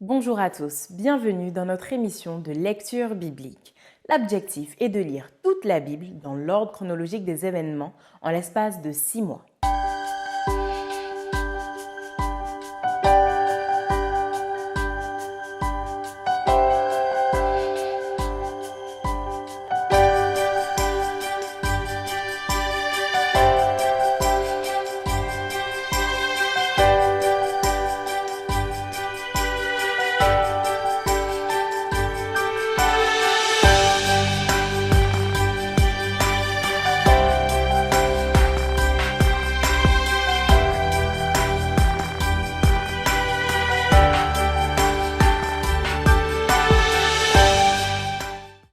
Bonjour à tous, bienvenue dans notre émission de lecture biblique. L'objectif est de lire toute la Bible dans l'ordre chronologique des événements en l'espace de 6 mois.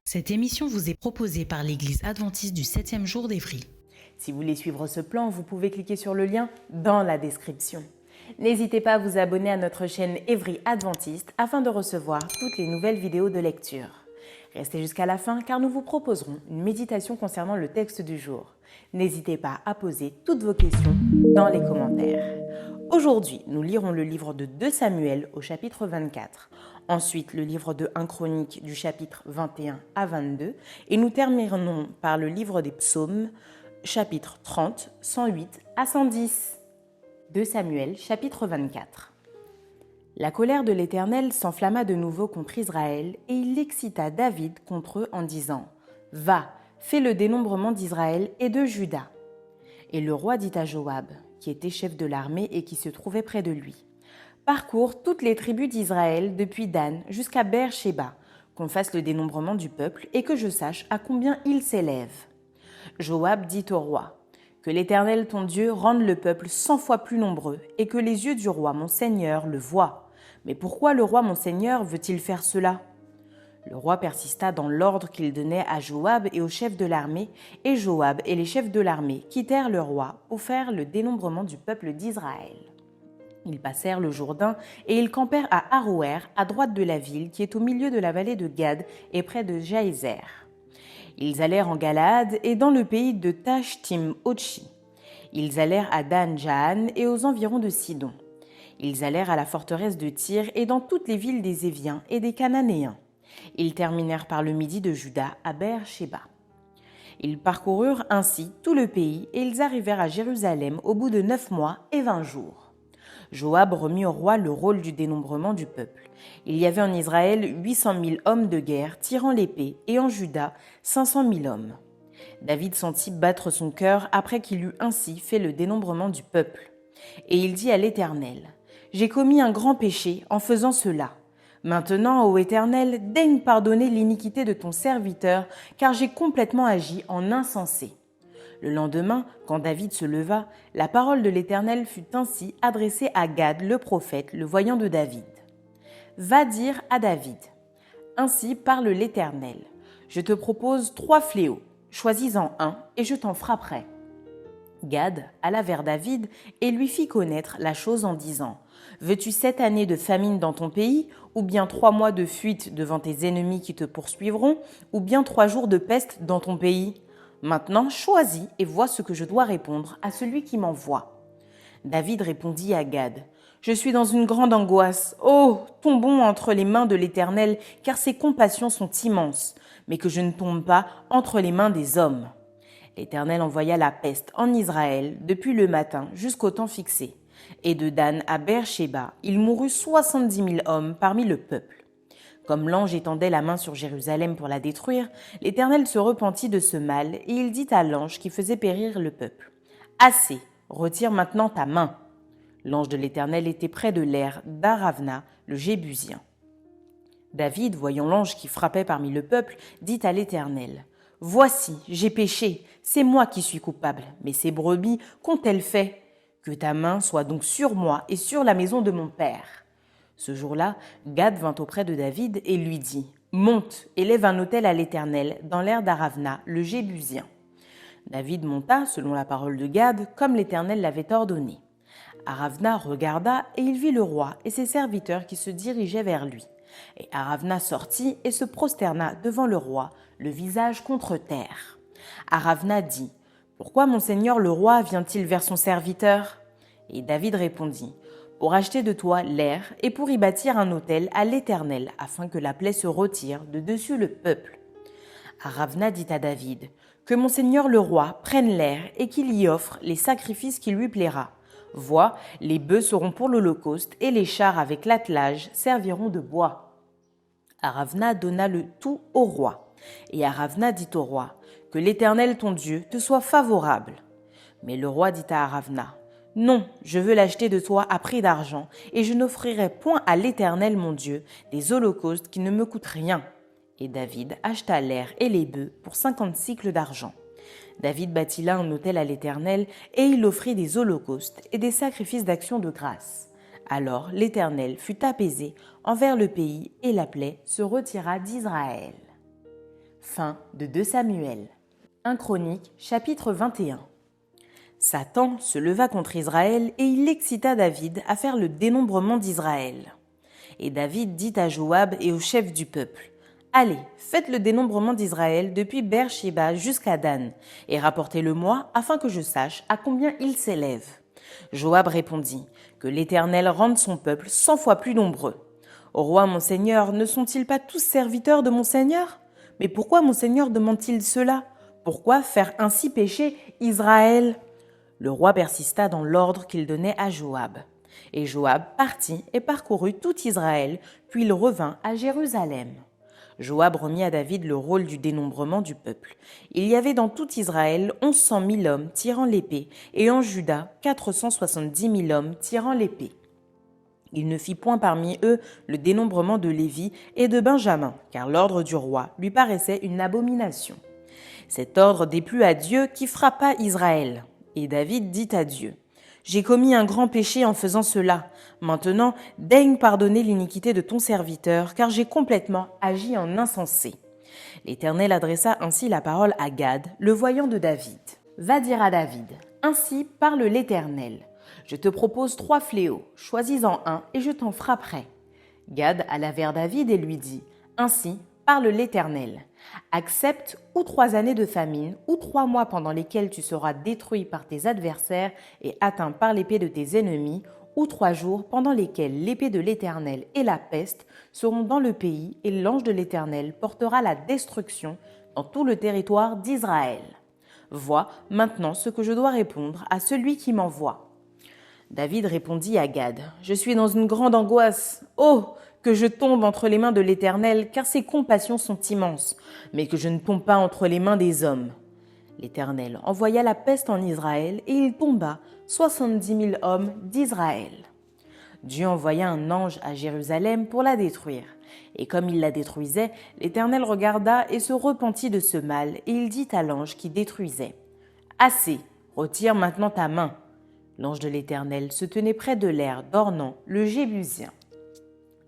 Cette émission vous est proposée par l'Église adventiste du 7e jour d'Évry. Si vous voulez suivre ce plan, vous pouvez cliquer sur le lien dans la description. N'hésitez pas à vous abonner à notre chaîne Évry Adventiste afin de recevoir toutes les nouvelles vidéos de lecture. Restez jusqu'à la fin car nous vous proposerons une méditation concernant le texte du jour. N'hésitez pas à poser toutes vos questions dans les commentaires. Aujourd'hui, nous lirons le livre de 2 Samuel au chapitre 24, ensuite le livre de 1 Chronique du chapitre 21 à 22 et nous terminerons par le livre des psaumes, chapitre 30, 108 à 110. 2 Samuel, chapitre 24. La colère de l'Éternel s'enflamma de nouveau contre Israël et il excita David contre eux en disant « Va, fais le dénombrement d'Israël et de Juda. » Et le roi dit à Joab, qui était chef de l'armée et qui se trouvait près de lui, « Parcours toutes les tribus d'Israël depuis Dan jusqu'à Beer-Shéba, qu'on fasse le dénombrement du peuple et que je sache à combien il s'élève. » Joab dit au roi, « Que l'Éternel ton Dieu rende le peuple 100 fois plus nombreux et que les yeux du roi mon Seigneur le voient. Mais pourquoi le roi mon Seigneur veut-il faire cela ?» Le roi persista dans l'ordre qu'il donnait à Joab et aux chefs de l'armée, et Joab et les chefs de l'armée quittèrent le roi pour faire le dénombrement du peuple d'Israël. Ils passèrent le Jourdain et ils campèrent à Aroër, à droite de la ville, qui est au milieu de la vallée de Gad et près de Jaézer. Ils allèrent en Galaad et dans le pays de Tashtim-Otchi. Ils allèrent à Dan-Jaan et aux environs de Sidon. Ils allèrent à la forteresse de Tyr et dans toutes les villes des Éviens et des Cananéens. Ils terminèrent par le midi de Juda à Beer-Shéba. Ils parcoururent ainsi tout le pays et ils arrivèrent à Jérusalem au bout de 9 mois et 20 jours. Joab remit au roi le rôle du dénombrement du peuple. Il y avait en Israël 800 000 hommes de guerre tirant l'épée et en Juda 500 000 hommes. David sentit battre son cœur après qu'il eut ainsi fait le dénombrement du peuple. Et il dit à l'Éternel, « J'ai commis un grand péché en faisant cela. Maintenant, ô Éternel, daigne pardonner l'iniquité de ton serviteur, car j'ai complètement agi en insensé. » Le lendemain, quand David se leva, la parole de l'Éternel fut ainsi adressée à Gad le prophète, le voyant de David. « Va dire à David, ainsi parle l'Éternel, je te propose 3 fléaux, choisis-en un et je t'en frapperai. » Gad alla vers David et lui fit connaître la chose en disant « Veux-tu 7 années de famine dans ton pays, ou bien 3 mois de fuite devant tes ennemis qui te poursuivront, ou bien 3 jours de peste dans ton pays ? Maintenant, choisis et vois ce que je dois répondre à celui qui m'envoie. » David répondit à Gad « Je suis dans une grande angoisse. Oh, tombons entre les mains de l'Éternel, car ses compassions sont immenses, mais que je ne tombe pas entre les mains des hommes. » L'Éternel envoya la peste en Israël depuis le matin jusqu'au temps fixé. Et de Dan à Beer-Shéba, il mourut 70 000 hommes parmi le peuple. Comme l'ange étendait la main sur Jérusalem pour la détruire, l'Éternel se repentit de ce mal et il dit à l'ange qui faisait périr le peuple, « Assez, retire maintenant ta main. » L'ange de l'Éternel était près de l'aire d'Aravna, le Jébusien. David, voyant l'ange qui frappait parmi le peuple, dit à l'Éternel, « Voici, j'ai péché, c'est moi qui suis coupable, mais ces brebis qu'ont-elles fait ? Que ta main soit donc sur moi et sur la maison de mon père. » Ce jour-là, Gad vint auprès de David et lui dit, « Monte, élève un autel à l'Éternel dans l'aire d'Aravna, le Jébusien. » David monta, selon la parole de Gad, comme l'Éternel l'avait ordonné. Aravna regarda et il vit le roi et ses serviteurs qui se dirigeaient vers lui. Et Aravna sortit et se prosterna devant le roi, le visage contre terre. Aravna dit, « Pourquoi mon seigneur le roi vient-il vers son serviteur ?» Et David répondit, « pour acheter de toi l'air et pour y bâtir un autel à l'Éternel, afin que la plaie se retire de dessus le peuple. » Aravna dit à David, « Que mon seigneur le roi prenne l'air et qu'il y offre les sacrifices qui lui plaira. Vois, les bœufs seront pour l'holocauste et les chars avec l'attelage serviront de bois. » Aravna donna le tout au roi. Et Aravna dit au roi, « Que l'Éternel ton Dieu te soit favorable. » Mais le roi dit à Aravna, « Non, je veux l'acheter de toi à prix d'argent, et je n'offrirai point à l'Éternel mon Dieu des holocaustes qui ne me coûtent rien. » Et David acheta l'air et les bœufs pour 50 cycles d'argent. David bâtit là un autel à l'Éternel, et il offrit des holocaustes et des sacrifices d'action de grâce. Alors l'Éternel fut apaisé envers le pays, et la plaie se retira d'Israël. Fin de 2 Samuel. 1 Chronique, chapitre 21. Satan se leva contre Israël, et il excita David à faire le dénombrement d'Israël. Et David dit à Joab et aux chefs du peuple, « Allez, faites le dénombrement d'Israël depuis Beer-Shéba jusqu'à Dan, et rapportez-le-moi afin que je sache à combien il s'élève. » Joab répondit, « Que l'Éternel rende son peuple 100 fois plus nombreux. Au roi mon seigneur, ne sont-ils pas tous serviteurs de mon seigneur? Mais pourquoi mon seigneur demande-t-il cela? Pourquoi faire ainsi pécher Israël ?» Le roi persista dans l'ordre qu'il donnait à Joab. Et Joab partit et parcourut tout Israël, puis il revint à Jérusalem. Joab remit à David le rôle du dénombrement du peuple. Il y avait dans tout Israël 1100 000 hommes tirant l'épée, et en Juda 470 000 hommes tirant l'épée. Il ne fit point parmi eux le dénombrement de Lévi et de Benjamin, car l'ordre du roi lui paraissait une abomination. Cet ordre déplut à Dieu qui frappa Israël. Et David dit à Dieu, « J'ai commis un grand péché en faisant cela. Maintenant, daigne pardonner l'iniquité de ton serviteur, car j'ai complètement agi en insensé. » L'Éternel adressa ainsi la parole à Gad, le voyant de David. « Va dire à David, ainsi parle l'Éternel. Je te propose 3 fléaux, choisis-en un et je t'en frapperai. » Gad alla vers David et lui dit, « Ainsi parle l'Éternel. Accepte ou 3 années de famine, ou 3 mois pendant lesquels tu seras détruit par tes adversaires et atteint par l'épée de tes ennemis, ou 3 jours pendant lesquels l'épée de l'Éternel et la peste seront dans le pays, et l'ange de l'Éternel portera la destruction dans tout le territoire d'Israël. Vois maintenant ce que je dois répondre à celui qui m'envoie. » David répondit à Gad, « Je suis dans une grande angoisse. Oh, que je tombe entre les mains de l'Éternel, car ses compassions sont immenses, mais que je ne tombe pas entre les mains des hommes. » L'Éternel envoya la peste en Israël, et il tomba 70 000 hommes d'Israël. Dieu envoya un ange à Jérusalem pour la détruire. Et comme il la détruisait, l'Éternel regarda et se repentit de ce mal, et il dit à l'ange qui détruisait, « Assez, retire maintenant ta main. » L'ange de l'Éternel se tenait près de l'aire d'Ornan, le Jébusien.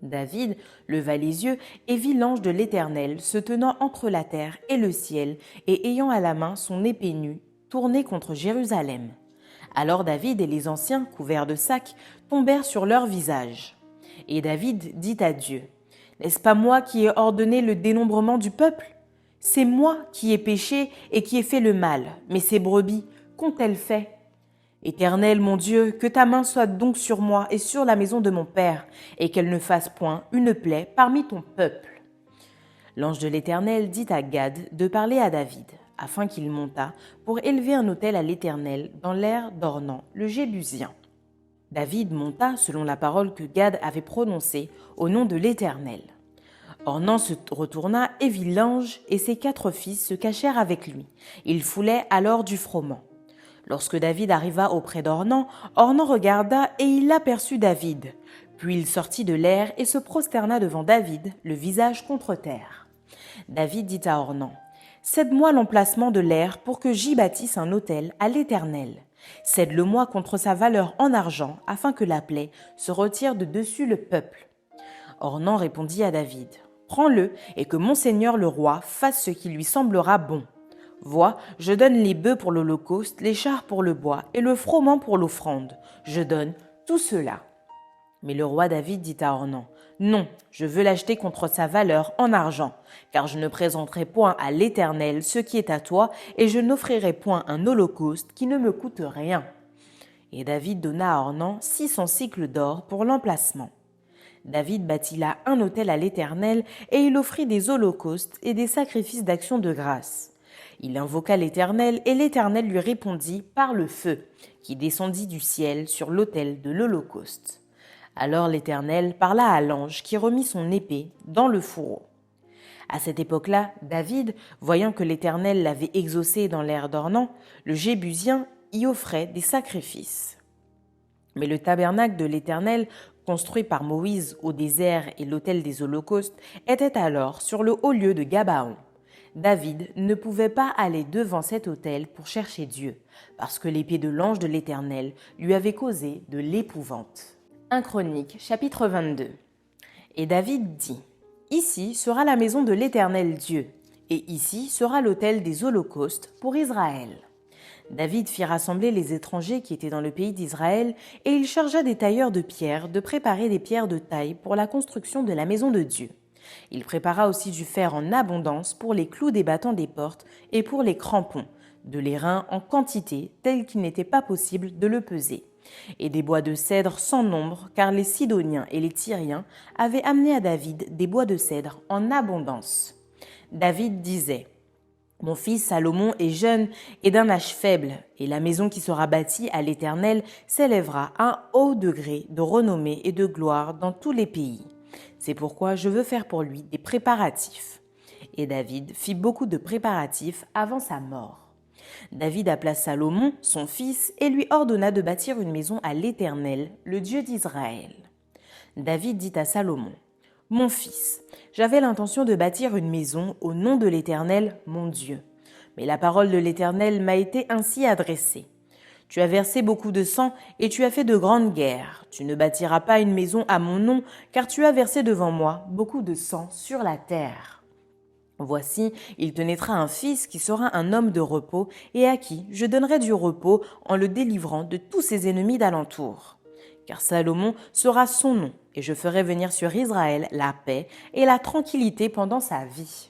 David leva les yeux et vit l'ange de l'Éternel se tenant entre la terre et le ciel et ayant à la main son épée nue, tournée contre Jérusalem. Alors David et les anciens, couverts de sacs, tombèrent sur leur visage. Et David dit à Dieu, « N'est-ce pas moi qui ai ordonné le dénombrement du peuple? C'est moi qui ai péché et qui ai fait le mal, mais ces brebis, qu'ont-elles fait? Éternel mon Dieu, que ta main soit donc sur moi et sur la maison de mon père, et qu'elle ne fasse point une plaie parmi ton peuple. » L'ange de l'Éternel dit à Gad de parler à David, afin qu'il montât pour élever un autel à l'Éternel dans l'aire d'Ornan, le Jébusien. David monta selon la parole que Gad avait prononcée au nom de l'Éternel. Ornan se retourna et vit l'ange, et ses 4 fils se cachèrent avec lui. Ils foulaient alors du froment. Lorsque David arriva auprès d'Ornan, Ornan regarda et il aperçut David. Puis il sortit de l'aire et se prosterna devant David, le visage contre terre. David dit à Ornan, « Cède-moi l'emplacement de l'aire pour que j'y bâtisse un autel à l'Éternel. Cède-le-moi contre sa valeur en argent, afin que la plaie se retire de dessus le peuple. » Ornan répondit à David, « Prends-le et que mon seigneur le roi fasse ce qui lui semblera bon. Vois, je donne les bœufs pour l'holocauste, les chars pour le bois et le froment pour l'offrande. Je donne tout cela. » Mais le roi David dit à Ornan, « Non, je veux l'acheter contre sa valeur en argent, car je ne présenterai point à l'Éternel ce qui est à toi, et je n'offrirai point un holocauste qui ne me coûte rien. » Et David donna à Ornan 600 cycles d'or pour l'emplacement. David bâtit là un autel à l'Éternel et il offrit des holocaustes et des sacrifices d'action de grâce. Il invoqua l'Éternel et l'Éternel lui répondit par le feu qui descendit du ciel sur l'autel de l'holocauste. Alors l'Éternel parla à l'ange qui remit son épée dans le fourreau. À cette époque-là, David, voyant que l'Éternel l'avait exaucé dans l'aire d'Ornan, le Jébusien y offrait des sacrifices. Mais le tabernacle de l'Éternel, construit par Moïse au désert et l'autel des holocaustes, était alors sur le haut lieu de Gabaon. David ne pouvait pas aller devant cet autel pour chercher Dieu, parce que l'épée de l'ange de l'Éternel lui avait causé de l'épouvante. 1 Chroniques, chapitre 22. Et David dit : Ici sera la maison de l'Éternel Dieu, et ici sera l'autel des holocaustes pour Israël. David fit rassembler les étrangers qui étaient dans le pays d'Israël, et il chargea des tailleurs de pierre de préparer des pierres de taille pour la construction de la maison de Dieu. Il prépara aussi du fer en abondance pour les clous des battants des portes et pour les crampons, de l'airain en quantité telle qu'il n'était pas possible de le peser, et des bois de cèdre sans nombre, car les Sidoniens et les Tyriens avaient amené à David des bois de cèdre en abondance. David disait : Mon fils Salomon est jeune et d'un âge faible, et la maison qui sera bâtie à l'Éternel s'élèvera à un haut degré de renommée et de gloire dans tous les pays. C'est pourquoi je veux faire pour lui des préparatifs. Et David fit beaucoup de préparatifs avant sa mort. David appela Salomon, son fils, et lui ordonna de bâtir une maison à l'Éternel, le Dieu d'Israël. David dit à Salomon : Mon fils, j'avais l'intention de bâtir une maison au nom de l'Éternel, mon Dieu. Mais la parole de l'Éternel m'a été ainsi adressée. Tu as versé beaucoup de sang et tu as fait de grandes guerres. Tu ne bâtiras pas une maison à mon nom, car tu as versé devant moi beaucoup de sang sur la terre. Voici, il te naîtra un fils qui sera un homme de repos et à qui je donnerai du repos en le délivrant de tous ses ennemis d'alentour. Car Salomon sera son nom, et je ferai venir sur Israël la paix et la tranquillité pendant sa vie.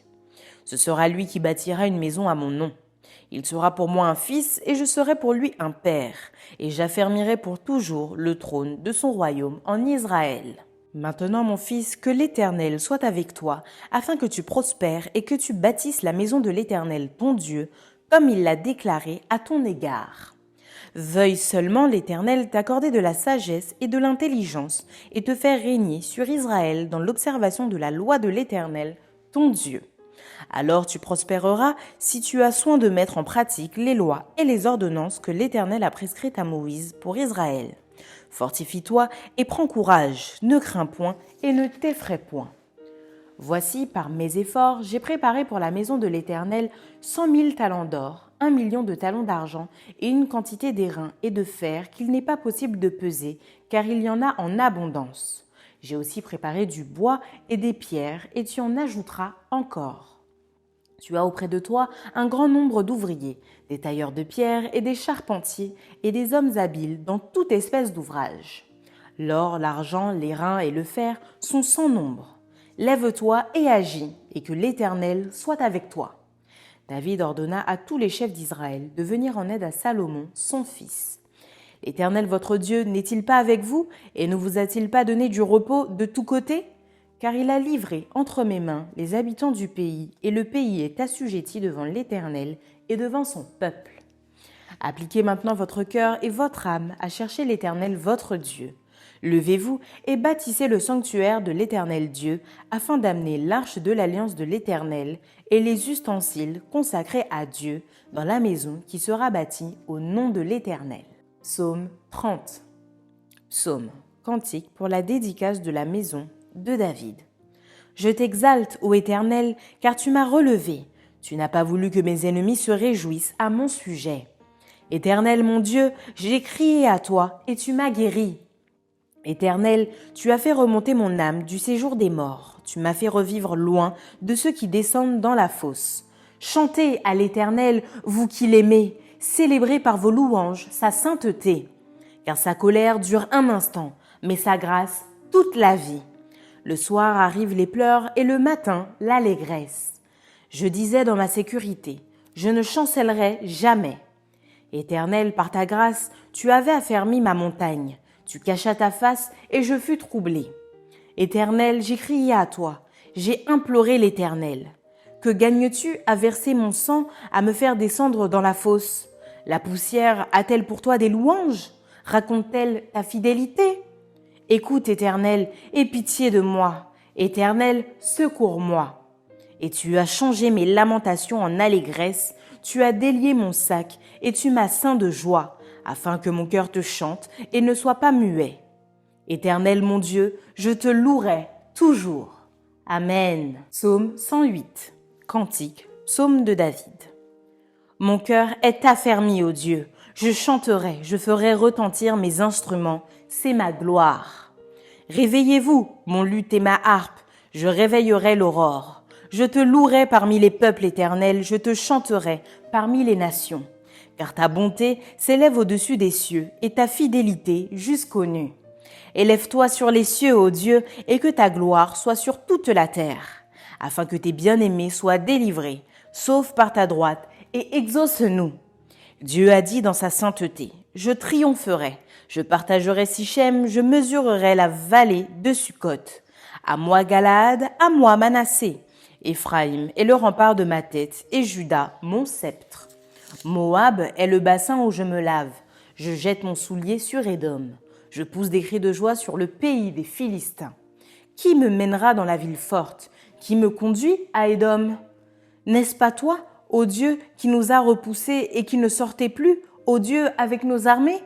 Ce sera lui qui bâtira une maison à mon nom. Il sera pour moi un fils, et je serai pour lui un père, et j'affermirai pour toujours le trône de son royaume en Israël. Maintenant, mon fils, que l'Éternel soit avec toi, afin que tu prospères et que tu bâtisses la maison de l'Éternel ton Dieu, comme il l'a déclaré à ton égard. Veuille seulement l'Éternel t'accorder de la sagesse et de l'intelligence, et te faire régner sur Israël dans l'observation de la loi de l'Éternel, ton Dieu. Alors tu prospéreras si tu as soin de mettre en pratique les lois et les ordonnances que l'Éternel a prescrites à Moïse pour Israël. Fortifie-toi et prends courage, ne crains point et ne t'effraie point. Voici, par mes efforts, j'ai préparé pour la maison de l'Éternel 100 000 talents d'or, 1 million de talents d'argent et une quantité d'airain et de fer qu'il n'est pas possible de peser, car il y en a en abondance. J'ai aussi préparé du bois et des pierres, et tu en ajouteras encore. Tu as auprès de toi un grand nombre d'ouvriers, des tailleurs de pierre et des charpentiers, et des hommes habiles dans toute espèce d'ouvrage. L'or, l'argent, l'airain et le fer sont sans nombre. Lève-toi et agis, et que l'Éternel soit avec toi. David ordonna à tous les chefs d'Israël de venir en aide à Salomon, son fils. L'Éternel votre Dieu n'est-il pas avec vous, et ne vous a-t-il pas donné du repos de tous côtés ? Car il a livré entre mes mains les habitants du pays, et le pays est assujetti devant l'Éternel et devant son peuple. Appliquez maintenant votre cœur et votre âme à chercher l'Éternel votre Dieu. Levez-vous et bâtissez le sanctuaire de l'Éternel Dieu, afin d'amener l'arche de l'alliance de l'Éternel et les ustensiles consacrés à Dieu dans la maison qui sera bâtie au nom de l'Éternel. Psaume 30. Psaume, cantique pour la dédicace de la maison de David. Je t'exalte, ô Éternel, car tu m'as relevé. Tu n'as pas voulu que mes ennemis se réjouissent à mon sujet. Éternel mon Dieu, j'ai crié à toi et tu m'as guéri. Éternel, tu as fait remonter mon âme du séjour des morts. Tu m'as fait revivre loin de ceux qui descendent dans la fosse. Chantez à l'Éternel, vous qui l'aimez. Célébrez par vos louanges sa sainteté. Car sa colère dure un instant, mais sa grâce toute la vie. Le soir arrivent les pleurs et le matin l'allégresse. Je disais dans ma sécurité, je ne chancellerai jamais. Éternel, par ta grâce, tu avais affermi ma montagne. Tu cachas ta face et je fus troublé. Éternel, j'ai crié à toi. J'ai imploré l'Éternel. Que gagnes-tu à verser mon sang, à me faire descendre dans la fosse? La poussière a-t-elle pour toi des louanges? Raconte-t-elle ta fidélité? Écoute, Éternel, aie pitié de moi. Éternel, secours-moi. Et tu as changé mes lamentations en allégresse, tu as délié mon sac et tu m'as ceint de joie, afin que mon cœur te chante et ne soit pas muet. Éternel mon Dieu, je te louerai toujours. Amen. Psaume 108. Cantique, psaume de David. Mon cœur est affermi, ô Dieu. Je chanterai, je ferai retentir mes instruments, c'est ma gloire. Réveillez-vous, mon luth et ma harpe, je réveillerai l'aurore. Je te louerai parmi les peuples éternels, je te chanterai parmi les nations. Car ta bonté s'élève au-dessus des cieux et ta fidélité jusqu'aux nues. Élève-toi sur les cieux, ô Dieu, et que ta gloire soit sur toute la terre, afin que tes bien-aimés soient délivrés, sauve par ta droite, et exauce-nous. Dieu a dit dans sa sainteté, je triompherai, je partagerai Sichem, je mesurerai la vallée de Sukkot. À moi Galaad, à moi Manassé. Éphraïm est le rempart de ma tête, et Juda mon sceptre. Moab est le bassin où je me lave. Je jette mon soulier sur Édom. Je pousse des cris de joie sur le pays des Philistins. Qui me mènera dans la ville forte? Qui me conduit à Édom? N'est-ce pas toi, ô Dieu, qui nous a repoussés et qui ne sortait plus, ô Dieu, avec nos armées?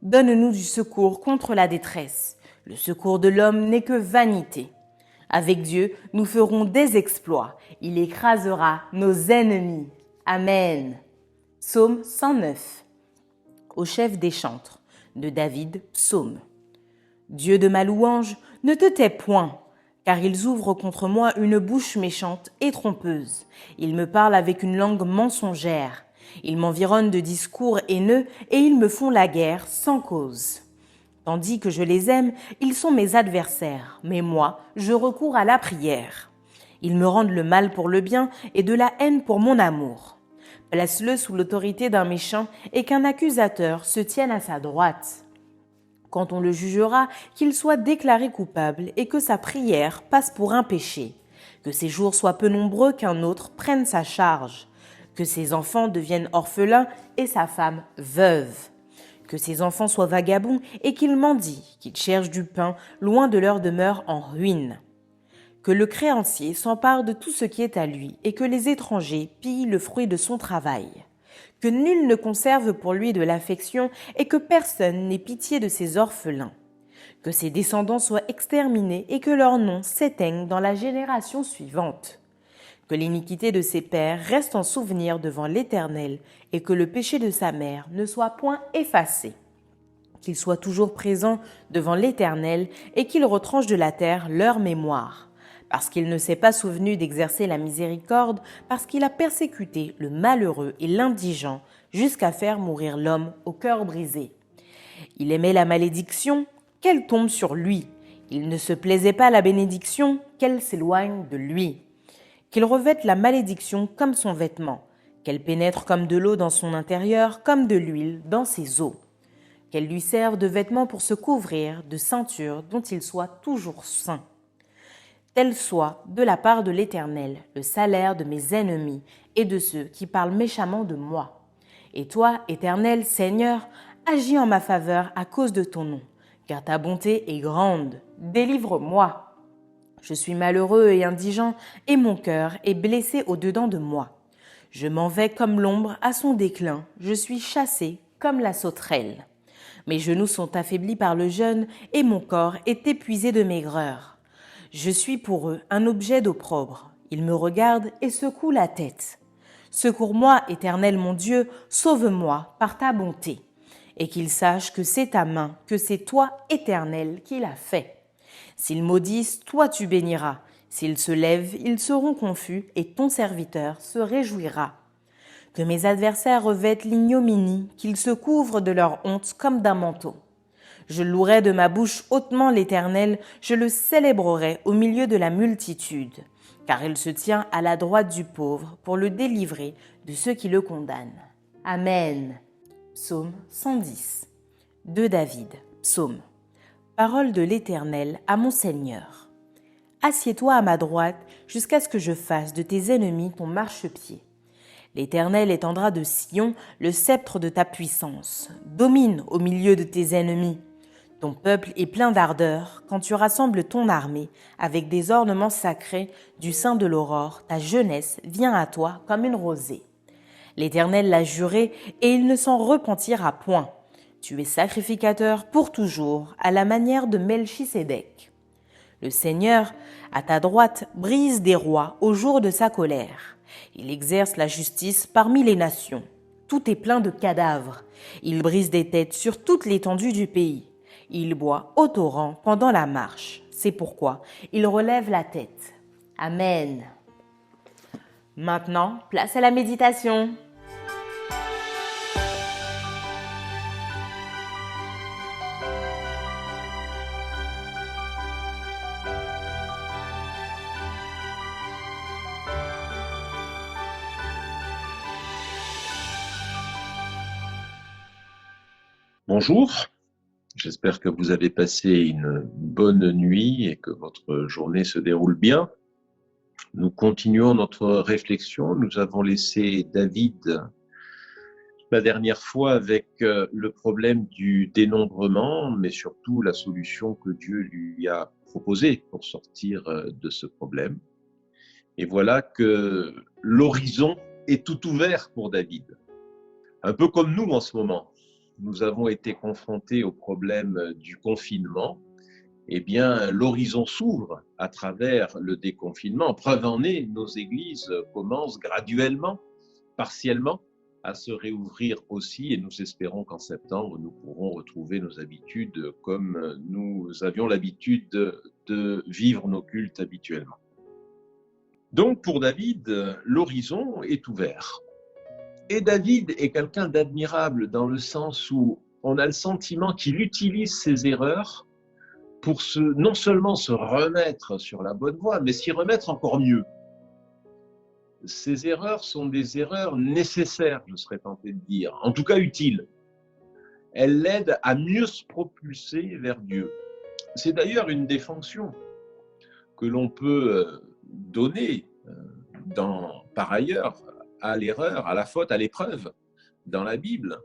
Donne-nous du secours contre la détresse. Le secours de l'homme n'est que vanité. Avec Dieu, nous ferons des exploits. Il écrasera nos ennemis. Amen. Psaume 109. Au chef des chantres, de David, psaume. Dieu de ma louange, ne te tais point, car ils ouvrent contre moi une bouche méchante et trompeuse. Ils me parlent avec une langue mensongère. Ils m'environnent de discours haineux et ils me font la guerre sans cause. Tandis que je les aime, ils sont mes adversaires, mais moi, je recours à la prière. Ils me rendent le mal pour le bien et de la haine pour mon amour. Place-le sous l'autorité d'un méchant et qu'un accusateur se tienne à sa droite. Quand on le jugera, qu'il soit déclaré coupable et que sa prière passe pour un péché. Que ses jours soient peu nombreux qu'un autre prenne sa charge. Que ses enfants deviennent orphelins et sa femme veuve. Que ses enfants soient vagabonds et qu'ils mendient, qu'ils cherchent du pain loin de leur demeure en ruine. Que le créancier s'empare de tout ce qui est à lui et que les étrangers pillent le fruit de son travail. Que nul ne conserve pour lui de l'affection et que personne n'ait pitié de ses orphelins. Que ses descendants soient exterminés et que leur nom s'éteigne dans la génération suivante. Que l'iniquité de ses pères reste en souvenir devant l'Éternel et que le péché de sa mère ne soit point effacé. Qu'il soit toujours présent devant l'Éternel et qu'il retranche de la terre leur mémoire. Parce qu'il ne s'est pas souvenu d'exercer la miséricorde, parce qu'il a persécuté le malheureux et l'indigent jusqu'à faire mourir l'homme au cœur brisé. Il aimait la malédiction, qu'elle tombe sur lui. Il ne se plaisait pas à la bénédiction, qu'elle s'éloigne de lui. Qu'il revête la malédiction comme son vêtement, qu'elle pénètre comme de l'eau dans son intérieur, comme de l'huile dans ses os. Qu'elle lui serve de vêtement pour se couvrir, de ceinture dont il soit toujours saint. Tel soit, de la part de l'Éternel, le salaire de mes ennemis et de ceux qui parlent méchamment de moi. Et toi, Éternel, Seigneur, agis en ma faveur à cause de ton nom, car ta bonté est grande. Délivre-moi. Je suis malheureux et indigent, et mon cœur est blessé au-dedans de moi. Je m'en vais comme l'ombre à son déclin, je suis chassé comme la sauterelle. Mes genoux sont affaiblis par le jeûne, et mon corps est épuisé de maigreur. Je suis pour eux un objet d'opprobre. Ils me regardent et secouent la tête. Secours-moi, Éternel mon Dieu, sauve-moi par ta bonté. Et qu'ils sachent que c'est ta main, que c'est toi, Éternel, qui l'as fait. S'ils maudissent, toi tu béniras. S'ils se lèvent, ils seront confus, et ton serviteur se réjouira. Que mes adversaires revêtent l'ignominie, qu'ils se couvrent de leur honte comme d'un manteau. Je louerai de ma bouche hautement l'Éternel, je le célébrerai au milieu de la multitude, car il se tient à la droite du pauvre pour le délivrer de ceux qui le condamnent. Amen. Psaume 110. De David, psaume. Parole de l'Éternel à mon Seigneur. Assieds-toi à ma droite jusqu'à ce que je fasse de tes ennemis ton marchepied. L'Éternel étendra de Sion le sceptre de ta puissance. Domine au milieu de tes ennemis. Ton peuple est plein d'ardeur quand tu rassembles ton armée avec des ornements sacrés du sein de l'aurore. Ta jeunesse vient à toi comme une rosée. L'Éternel l'a juré et il ne s'en repentira point. Tu es sacrificateur pour toujours à la manière de Melchisédek. Le Seigneur, à ta droite, brise des rois au jour de sa colère. Il exerce la justice parmi les nations. Tout est plein de cadavres. Il brise des têtes sur toute l'étendue du pays. Il boit au torrent pendant la marche. C'est pourquoi il relève la tête. Amen. Maintenant, place à la méditation. Bonjour, j'espère que vous avez passé une bonne nuit et que votre journée se déroule bien. Nous continuons notre réflexion. Nous avons laissé David la dernière fois avec le problème du dénombrement, mais surtout la solution que Dieu lui a proposée pour sortir de ce problème. Et voilà que l'horizon est tout ouvert pour David, un peu comme nous en ce moment. Nous avons été confrontés au problème du confinement, eh bien, l'horizon s'ouvre à travers le déconfinement. Preuve en est, nos églises commencent graduellement, partiellement, à se réouvrir aussi et nous espérons qu'en septembre, nous pourrons retrouver nos habitudes comme nous avions l'habitude de vivre nos cultes habituellement. Donc, pour David, l'horizon est ouvert. Et David est quelqu'un d'admirable dans le sens où on a le sentiment qu'il utilise ses erreurs pour non seulement se remettre sur la bonne voie, mais s'y remettre encore mieux. Ces erreurs sont des erreurs nécessaires, je serais tenté de dire, en tout cas utiles. Elles l'aident à mieux se propulser vers Dieu. C'est d'ailleurs une des fonctions que l'on peut donner par ailleurs à l'erreur, à la faute, à l'épreuve dans la Bible,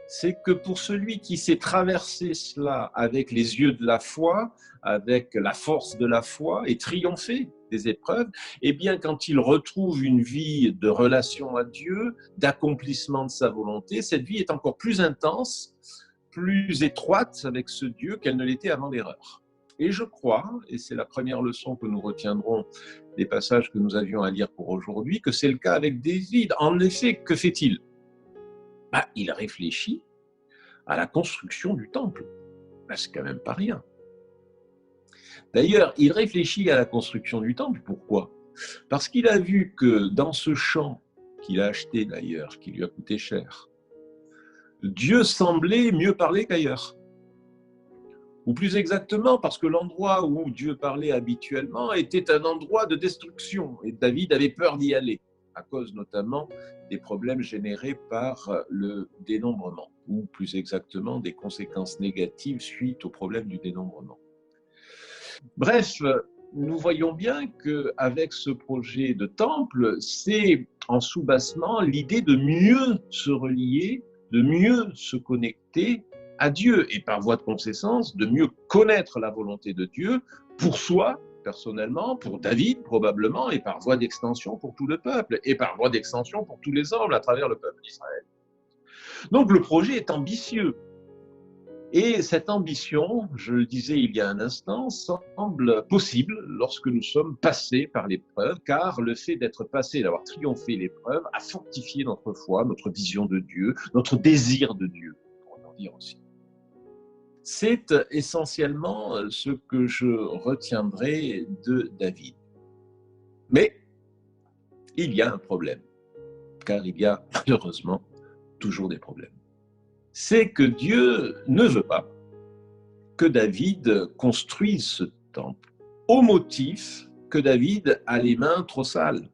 c'est que pour celui qui sait traverser cela avec les yeux de la foi, avec la force de la foi et triompher des épreuves, eh bien quand il retrouve une vie de relation à Dieu, d'accomplissement de sa volonté, cette vie est encore plus intense, plus étroite avec ce Dieu qu'elle ne l'était avant l'erreur. Et je crois, et c'est la première leçon que nous retiendrons des passages que nous avions à lire pour aujourd'hui, que c'est le cas avec David. En effet, que fait-il ? Il réfléchit à la construction du temple. C'est quand même pas rien. D'ailleurs, il réfléchit à la construction du temple. Pourquoi ? Parce qu'il a vu que dans ce champ qu'il a acheté d'ailleurs, qui lui a coûté cher, Dieu semblait mieux parler qu'ailleurs. Ou plus exactement, parce que l'endroit où Dieu parlait habituellement était un endroit de destruction. Et David avait peur d'y aller, à cause notamment des problèmes générés par le dénombrement, ou plus exactement des conséquences négatives suite au problème du dénombrement. Bref, nous voyons bien qu'avec ce projet de temple, c'est en soubassement l'idée de mieux se relier, de mieux se connecter à Dieu et par voie de conséquence de mieux connaître la volonté de Dieu pour soi personnellement, pour David probablement et par voie d'extension pour tout le peuple et par voie d'extension pour tous les hommes à travers le peuple d'Israël. Donc le projet est ambitieux et cette ambition, je le disais il y a un instant, semble possible lorsque nous sommes passés par l'épreuve, car le fait d'être passé, d'avoir triomphé l'épreuve a fortifié notre foi, notre vision de Dieu, notre désir de Dieu, pour en dire aussi. C'est essentiellement ce que je retiendrai de David. Mais il y a un problème, car il y a malheureusement toujours des problèmes. C'est que Dieu ne veut pas que David construise ce temple au motif que David a les mains trop sales,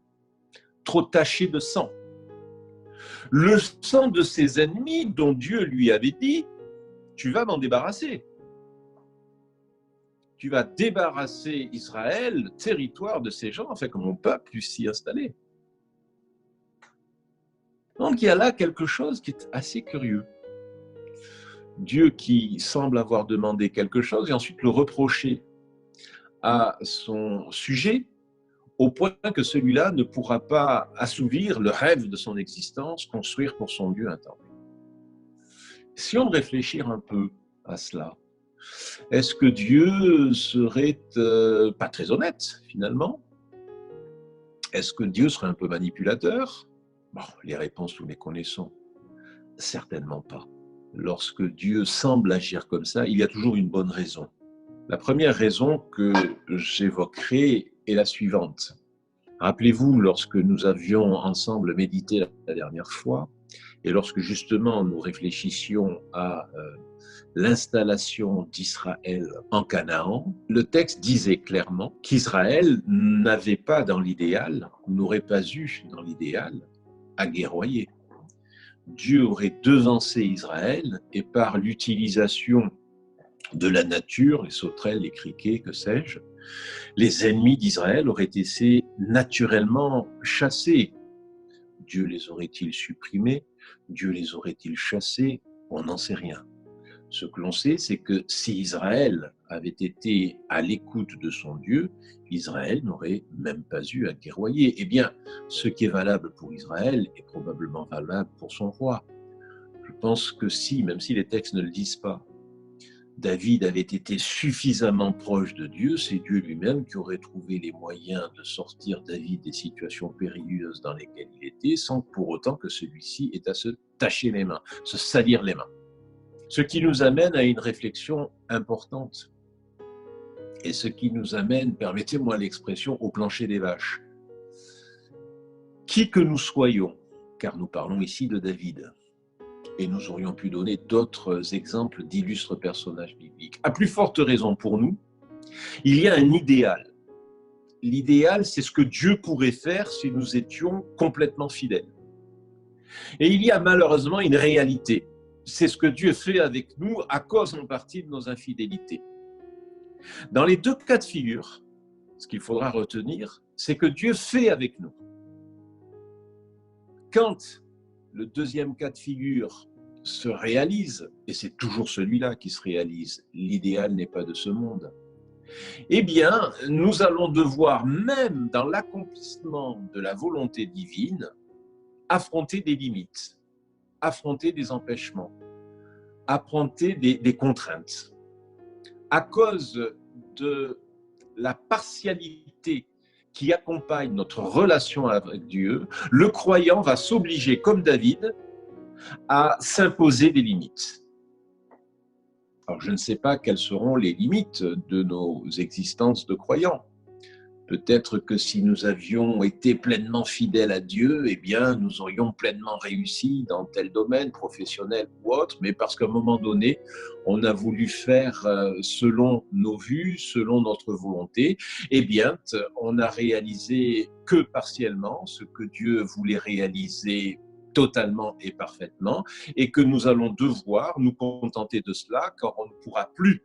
trop tachées de sang. le sang de ses ennemis dont Dieu lui avait dit, tu vas m'en débarrasser. Tu vas débarrasser Israël, le territoire de ces gens, afin que mon peuple puisse s'y installer. Donc il y a là quelque chose qui est assez curieux. Dieu qui semble avoir demandé quelque chose et ensuite le reprocher à son sujet, au point que celui-là ne pourra pas assouvir le rêve de son existence, construire pour son Dieu un temple. Si on réfléchit un peu à cela, est-ce que Dieu serait pas très honnête finalement? Est-ce que Dieu serait un peu manipulateur? Bon, les réponses nous les connaissons. Certainement pas. Lorsque Dieu semble agir comme ça, il y a toujours une bonne raison. La première raison que j'évoquerai est la suivante. Rappelez-vous, lorsque nous avions ensemble médité la dernière fois, et lorsque justement nous réfléchissions à l'installation d'Israël en Canaan, le texte disait clairement qu'Israël n'avait pas dans l'idéal, n'aurait pas eu dans l'idéal, à guerroyer. Dieu aurait devancé Israël et par l'utilisation de la nature, les sauterelles, les criquets, que sais-je, les ennemis d'Israël auraient été naturellement chassés. Dieu les aurait-il supprimés? Dieu les aurait-il chassés? On n'en sait rien. Ce que l'on sait, c'est que si Israël avait été à l'écoute de son Dieu, Israël n'aurait même pas eu à guerroyer. Eh bien, ce qui est valable pour Israël est probablement valable pour son roi. Je pense que si, même si les textes ne le disent pas, David avait été suffisamment proche de Dieu, c'est Dieu lui-même qui aurait trouvé les moyens de sortir David des situations périlleuses dans lesquelles il était, sans pour autant que celui-ci ait à se tacher les mains, se salir les mains. Ce qui nous amène à une réflexion importante. Et ce qui nous amène, permettez-moi l'expression, au plancher des vaches. Qui que nous soyons, car nous parlons ici de David, et nous aurions pu donner d'autres exemples d'illustres personnages bibliques. À plus forte raison pour nous, il y a un idéal. L'idéal, c'est ce que Dieu pourrait faire si nous étions complètement fidèles. Et il y a malheureusement une réalité. C'est ce que Dieu fait avec nous à cause en partie de nos infidélités. Dans les deux cas de figure, ce qu'il faudra retenir, c'est que Dieu fait avec nous. Quand le deuxième cas de figure se réalise, et c'est toujours celui-là qui se réalise, l'idéal n'est pas de ce monde, eh bien, nous allons devoir, même dans l'accomplissement de la volonté divine, affronter des limites, affronter des empêchements, affronter des contraintes. À cause de la partialité qui accompagne notre relation avec Dieu, le croyant va s'obliger, comme David, à s'imposer des limites. Alors, je ne sais pas quelles seront les limites de nos existences de croyants. Peut-être que si nous avions été pleinement fidèles à Dieu, eh bien, nous aurions pleinement réussi dans tel domaine, professionnel ou autre, mais parce qu'à un moment donné, on a voulu faire selon nos vues, selon notre volonté, eh bien, on a réalisé que partiellement ce que Dieu voulait réaliser totalement et parfaitement, et que nous allons devoir nous contenter de cela, car on ne pourra plus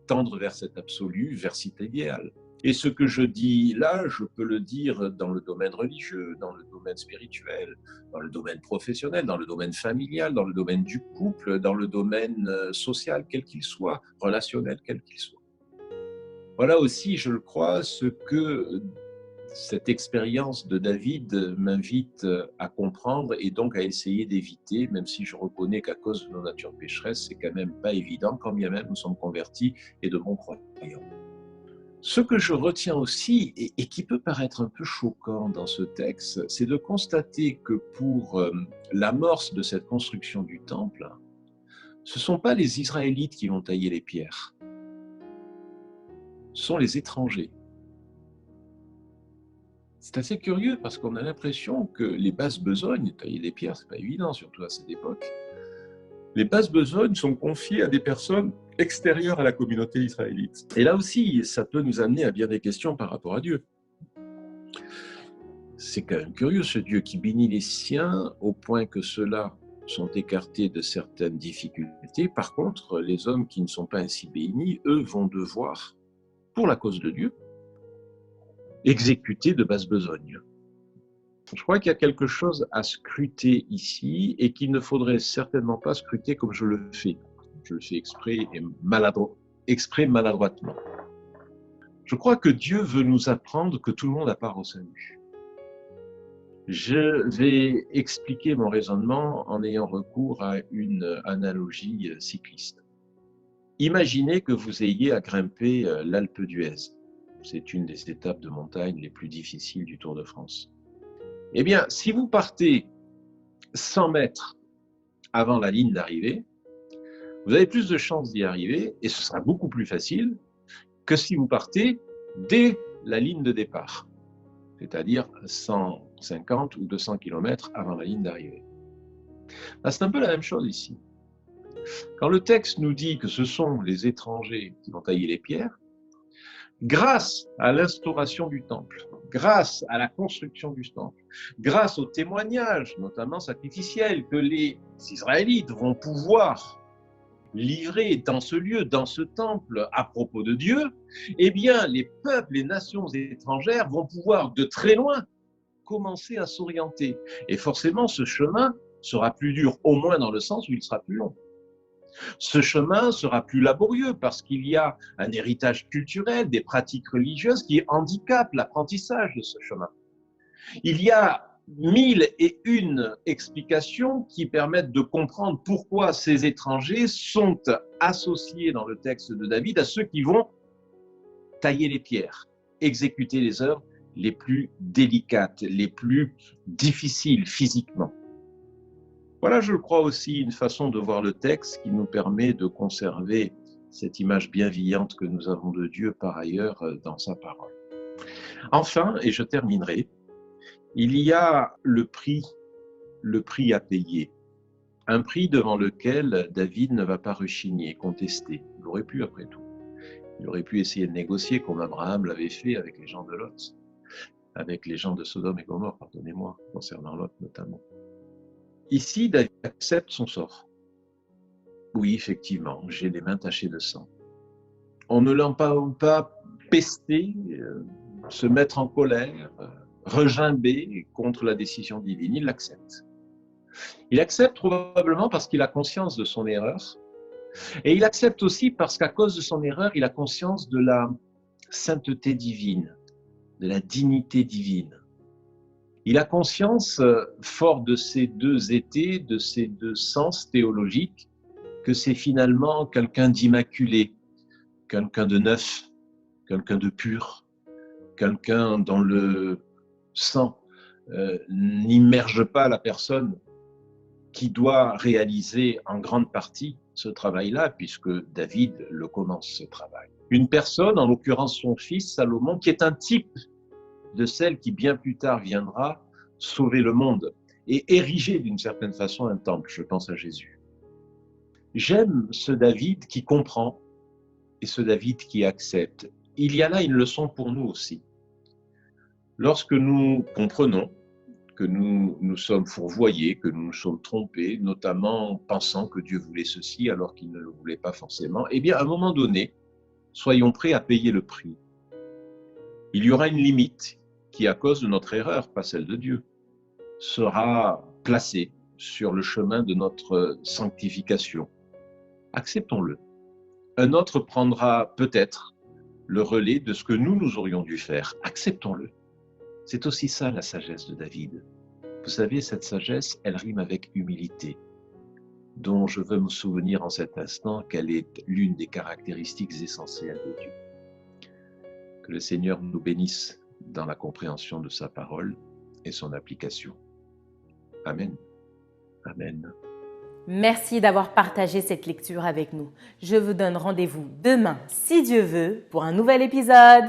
tendre vers cet absolu, vers cet idéal. Et ce que je dis là, je peux le dire dans le domaine religieux, dans le domaine spirituel, dans le domaine professionnel, dans le domaine familial, dans le domaine du couple, dans le domaine social, quel qu'il soit, relationnel, quel qu'il soit. Voilà aussi, je le crois, ce que cette expérience de David m'invite à comprendre et donc à essayer d'éviter, même si je reconnais qu'à cause de nos natures pécheresses, c'est quand même pas évident, quand bien même nous sommes convertis et de bons croyants. Ce que je retiens aussi, et qui peut paraître un peu choquant dans ce texte, c'est de constater que pour l'amorce de cette construction du temple, ce ne sont pas les Israélites qui vont tailler les pierres, ce sont les étrangers. C'est assez curieux parce qu'on a l'impression que les basses besognes, tailler des pierres, c'est pas évident, surtout à cette époque. Les basses besognes sont confiées à des personnes extérieures à la communauté israélite. Et là aussi, ça peut nous amener à bien des questions par rapport à Dieu. C'est quand même curieux, ce Dieu qui bénit les siens au point que ceux-là sont écartés de certaines difficultés. Par contre, les hommes qui ne sont pas ainsi bénis, eux, vont devoir, pour la cause de Dieu, exécuter de basse besogne. Je crois qu'il y a quelque chose à scruter ici et qu'il ne faudrait certainement pas scruter comme je le fais. Je le fais exprès et maladroitement. Je crois que Dieu veut nous apprendre que tout le monde a part au salut. Je vais expliquer mon raisonnement en ayant recours à une analogie cycliste. Imaginez que vous ayez à grimper l'Alpe d'Huez. C'est une des étapes de montagne les plus difficiles du Tour de France. Eh bien, si vous partez 100 mètres avant la ligne d'arrivée, vous avez plus de chances d'y arriver et ce sera beaucoup plus facile que si vous partez dès la ligne de départ, c'est-à-dire 150 ou 200 km avant la ligne d'arrivée. C'est un peu la même chose ici. Quand le texte nous dit que ce sont les étrangers qui vont tailler les pierres, grâce à l'instauration du temple, grâce à la construction du temple, grâce aux témoignages, notamment sacrificiels, que les Israélites vont pouvoir livrer dans ce lieu, dans ce temple, à propos de Dieu, eh bien, les peuples, les nations étrangères vont pouvoir, de très loin, commencer à s'orienter. Et forcément, ce chemin sera plus dur, au moins dans le sens où il sera plus long. Ce chemin sera plus laborieux parce qu'il y a un héritage culturel, des pratiques religieuses qui handicapent l'apprentissage de ce chemin. Il y a 1001 explications qui permettent de comprendre pourquoi ces étrangers sont associés dans le texte de David à ceux qui vont tailler les pierres, exécuter les œuvres les plus délicates, les plus difficiles physiquement. Voilà, je crois aussi, une façon de voir le texte qui nous permet de conserver cette image bienveillante que nous avons de Dieu par ailleurs dans sa parole. Enfin, et je terminerai, il y a le prix à payer. Un prix devant lequel David ne va pas rechigner, contester. Il aurait pu après tout. Il aurait pu essayer de négocier comme Abraham l'avait fait avec les gens de Lot, avec les gens de Sodome et Gomorrhe, pardonnez-moi, concernant Lot notamment. Ici, David accepte son sort. Oui, effectivement, j'ai les mains tachées de sang. On ne l'entend pas pester, se mettre en colère, regimber contre la décision divine. Il l'accepte. Il accepte probablement parce qu'il a conscience de son erreur. Et il accepte aussi parce qu'à cause de son erreur, il a conscience de la sainteté divine, de la dignité divine. Il a conscience, fort de ces deux étés, de ces deux sens théologiques, que c'est finalement quelqu'un d'immaculé, quelqu'un de neuf, quelqu'un de pur, quelqu'un dont le sang n'immerge pas la personne, qui doit réaliser en grande partie ce travail-là, puisque David le commence, ce travail. Une personne, en l'occurrence son fils Salomon, qui est un type de celle qui bien plus tard viendra sauver le monde et ériger d'une certaine façon un temple, je pense à Jésus. J'aime ce David qui comprend et ce David qui accepte. Il y a là une leçon pour nous aussi. Lorsque nous comprenons que nous nous sommes fourvoyés, que nous nous sommes trompés, notamment pensant que Dieu voulait ceci alors qu'il ne le voulait pas forcément, eh bien à un moment donné, soyons prêts à payer le prix. Il y aura une limite qui, à cause de notre erreur, pas celle de Dieu, sera placée sur le chemin de notre sanctification. Acceptons-le. Un autre prendra peut-être le relais de ce que nous aurions dû faire. Acceptons-le. C'est aussi ça la sagesse de David. Vous savez, cette sagesse, elle rime avec humilité, dont je veux me souvenir en cet instant qu'elle est l'une des caractéristiques essentielles de Dieu. Que le Seigneur nous bénisse dans la compréhension de sa parole et son application. Amen. Amen. Merci d'avoir partagé cette lecture avec nous. Je vous donne rendez-vous demain, si Dieu veut, pour un nouvel épisode.